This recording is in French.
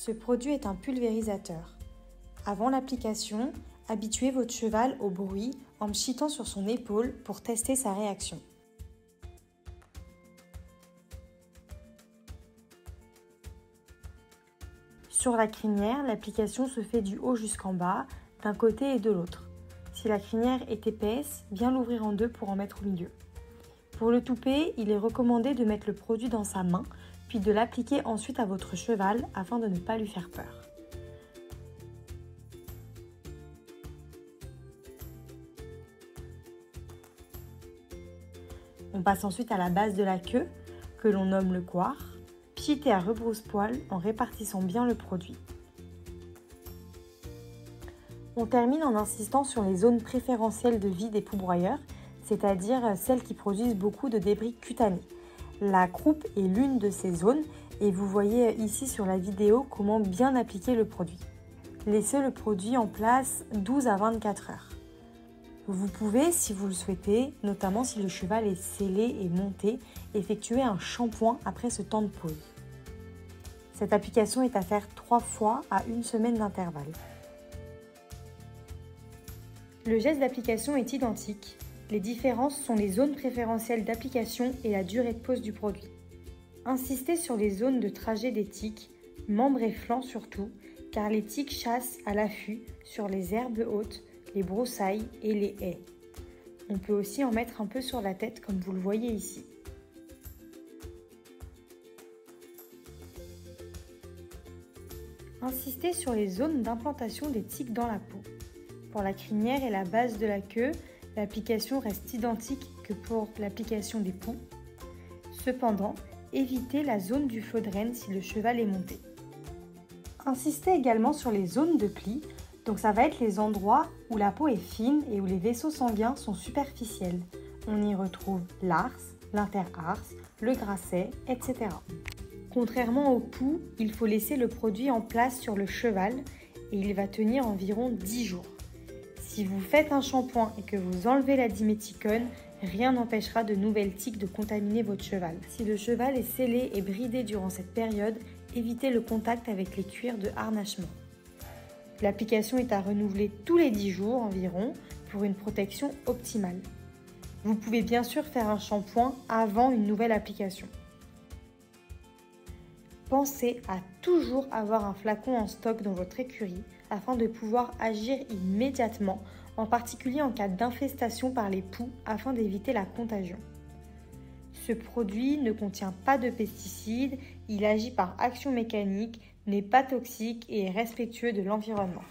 Ce produit est un pulvérisateur. Avant l'application, habituez votre cheval au bruit en pchitant sur son épaule pour tester sa réaction. Sur la crinière, l'application se fait du haut jusqu'en bas, d'un côté et de l'autre. Si la crinière est épaisse, bien l'ouvrir en deux pour en mettre au milieu. Pour le toupet, il est recommandé de mettre le produit dans sa main, puis de l'appliquer ensuite à votre cheval afin de ne pas lui faire peur. On passe ensuite à la base de la queue, que l'on nomme le couard. Pchitez à rebrousse-poil en répartissant bien le produit. On termine en insistant sur les zones préférentielles de vie des poux-broyeurs, c'est-à-dire celles qui produisent beaucoup de débris cutanés. La croupe est l'une de ces zones et vous voyez ici sur la vidéo comment bien appliquer le produit. Laissez le produit en place 12 à 24 heures. Vous pouvez, si vous le souhaitez, notamment si le cheval est sellé et monté, effectuer un shampoing après ce temps de pause. Cette application est à faire 3 fois à 1 semaine d'intervalle. Le geste d'application est identique. Les différences sont les zones préférentielles d'application et la durée de pause du produit. Insistez sur les zones de trajet des tiques, membres et flancs surtout, car les tiques chassent à l'affût sur les herbes hautes, les broussailles et les haies. On peut aussi en mettre un peu sur la tête comme vous le voyez ici. Insistez sur les zones d'implantation des tiques dans la peau. Pour la crinière et la base de la queue, l'application reste identique que pour l'application des poux. Cependant, évitez la zone du feu de renne si le cheval est monté. Insistez également sur les zones de plis, donc ça va être les endroits où la peau est fine et où les vaisseaux sanguins sont superficiels. On y retrouve l'ars, l'interars, le grasset, etc. Contrairement au poux, il faut laisser le produit en place sur le cheval et il va tenir environ 10 jours. Si vous faites un shampoing et que vous enlevez la diméthicone, rien n'empêchera de nouvelles tiques de contaminer votre cheval. Si le cheval est sellé et bridé durant cette période, évitez le contact avec les cuirs de harnachement. L'application est à renouveler tous les 10 jours environ pour une protection optimale. Vous pouvez bien sûr faire un shampoing avant une nouvelle application. Pensez à toujours avoir un flacon en stock dans votre écurie afin de pouvoir agir immédiatement, en particulier en cas d'infestation par les poux afin d'éviter la contagion. Ce produit ne contient pas de pesticides, il agit par action mécanique, n'est pas toxique et est respectueux de l'environnement.